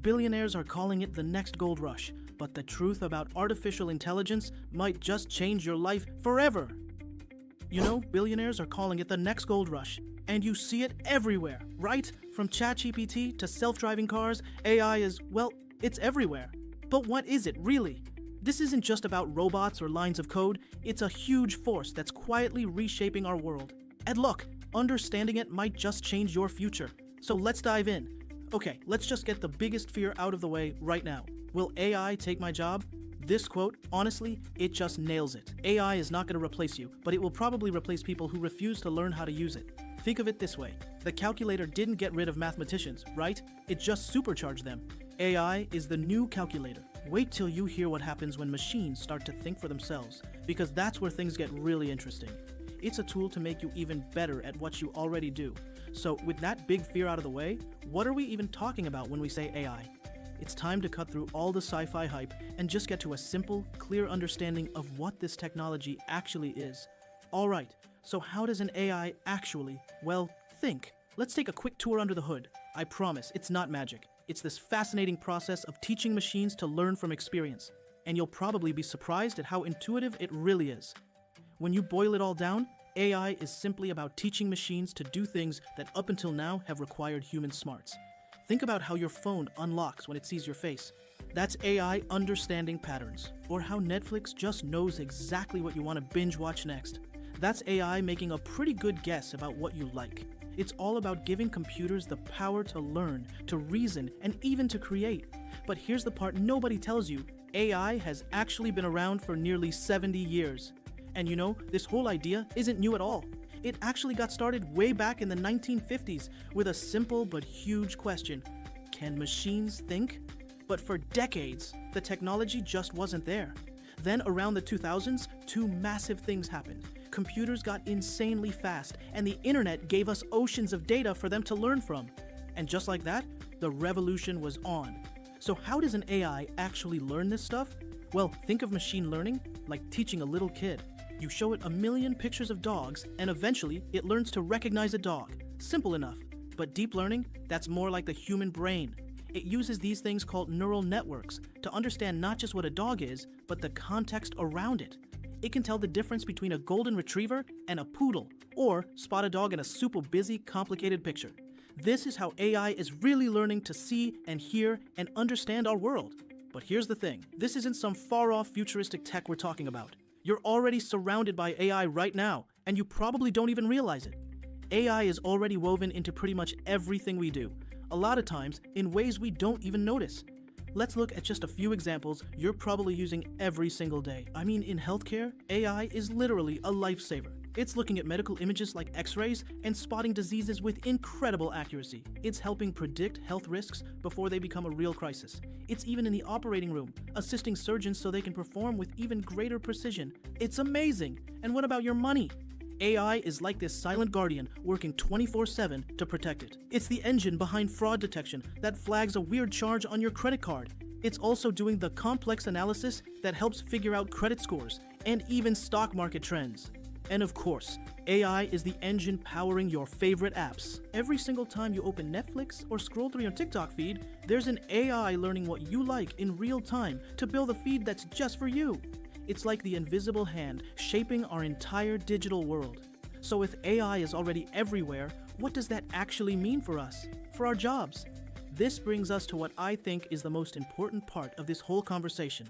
Billionaires are calling it the next gold rush, but the truth about artificial intelligence might just change your life forever. You know, billionaires are calling it the next gold rush, and you see it everywhere, right? From ChatGPT to self-driving cars, AI is, well, it's everywhere. But what is it, really? This isn't just about robots or lines of code, it's a huge force that's quietly reshaping our world. And look, understanding it might just change your future. So let's dive in. Okay, let's just get the biggest fear out of the way right now. Will AI take my job? This quote, honestly, it just nails it. AI is not going to replace you, but it will probably replace people who refuse to learn how to use it. Think of it this way. The calculator didn't get rid of mathematicians, right? It just supercharged them. AI is the new calculator. Wait till you hear what happens when machines start to think for themselves, because that's where things get really interesting. It's a tool to make you even better at what you already do. So with that big fear out of the way, what are we even talking about when we say AI? It's time to cut through all the sci-fi hype and just get to a simple, clear understanding of what this technology actually is. Alright, so how does an AI actually, well, think? Let's take a quick tour under the hood. I promise, it's not magic. It's this fascinating process of teaching machines to learn from experience. And you'll probably be surprised at how intuitive it really is. When you boil it all down, AI is simply about teaching machines to do things that up until now have required human smarts. Think about how your phone unlocks when it sees your face. That's AI understanding patterns, or how Netflix just knows exactly what you want to binge watch next. That's AI making a pretty good guess about what you like. It's all about giving computers the power to learn, to reason, and even to create. But here's the part nobody tells you. AI has actually been around for nearly 70 years. And you know, this whole idea isn't new at all. It actually got started way back in the 1950s with a simple but huge question. Can machines think? But for decades, the technology just wasn't there. Then around the 2000s, two massive things happened. Computers got insanely fast, and the internet gave us oceans of data for them to learn from. And just like that, the revolution was on. So how does an AI actually learn this stuff? Well, think of machine learning like teaching a little kid. You show it a million pictures of dogs, and eventually it learns to recognize a dog. Simple enough. But deep learning, that's more like the human brain. It uses these things called neural networks to understand not just what a dog is, but the context around it. It can tell the difference between a golden retriever and a poodle, or spot a dog in a super busy, complicated picture. This is how AI is really learning to see and hear and understand our world. But here's the thing, this isn't some far-off futuristic tech we're talking about. You're already surrounded by AI right now, and you probably don't even realize it. AI is already woven into pretty much everything we do, a lot of times in ways we don't even notice. Let's look at just a few examples you're probably using every single day. I mean, in healthcare, AI is literally a lifesaver. It's looking at medical images like X-rays and spotting diseases with incredible accuracy. It's helping predict health risks before they become a real crisis. It's even in the operating room, assisting surgeons so they can perform with even greater precision. It's amazing! And what about your money? AI is like this silent guardian working 24/7 to protect it. It's the engine behind fraud detection that flags a weird charge on your credit card. It's also doing the complex analysis that helps figure out credit scores and even stock market trends. And of course, AI is the engine powering your favorite apps. Every single time you open Netflix or scroll through your TikTok feed, there's an AI learning what you like in real time to build a feed that's just for you. It's like the invisible hand shaping our entire digital world. So if AI is already everywhere, what does that actually mean for us? For our jobs? This brings us to what I think is the most important part of this whole conversation.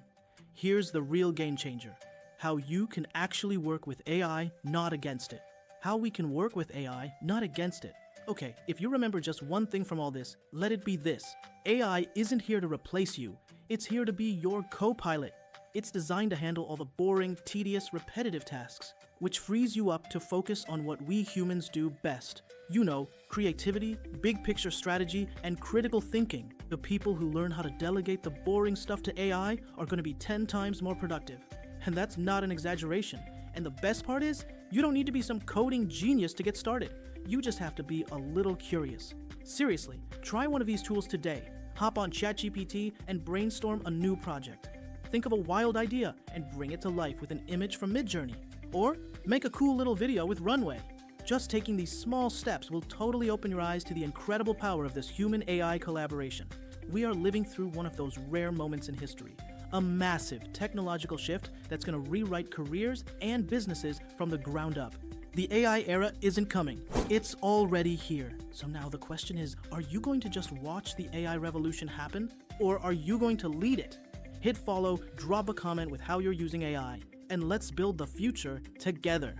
Here's the real game changer. How you can actually work with AI, not against it. How we can work with AI, not against it. Okay, if you remember just one thing from all this, let it be this. AI isn't here to replace you. It's here to be your co-pilot. It's designed to handle all the boring, tedious, repetitive tasks, which frees you up to focus on what we humans do best. You know, creativity, big picture strategy, and critical thinking. The people who learn how to delegate the boring stuff to AI are going to be 10 times more productive. And that's not an exaggeration. And the best part is, you don't need to be some coding genius to get started. You just have to be a little curious. Seriously, try one of these tools today. Hop on ChatGPT and brainstorm a new project. Think of a wild idea and bring it to life with an image from Midjourney. Or make a cool little video with Runway. Just taking these small steps will totally open your eyes to the incredible power of this human-AI collaboration. We are living through one of those rare moments in history, a massive technological shift that's going to rewrite careers and businesses from the ground up. The AI era isn't coming, it's already here. So now the question is, are you going to just watch the AI revolution happen, or are you going to lead it? Hit follow, drop a comment with how you're using AI, and let's build the future together.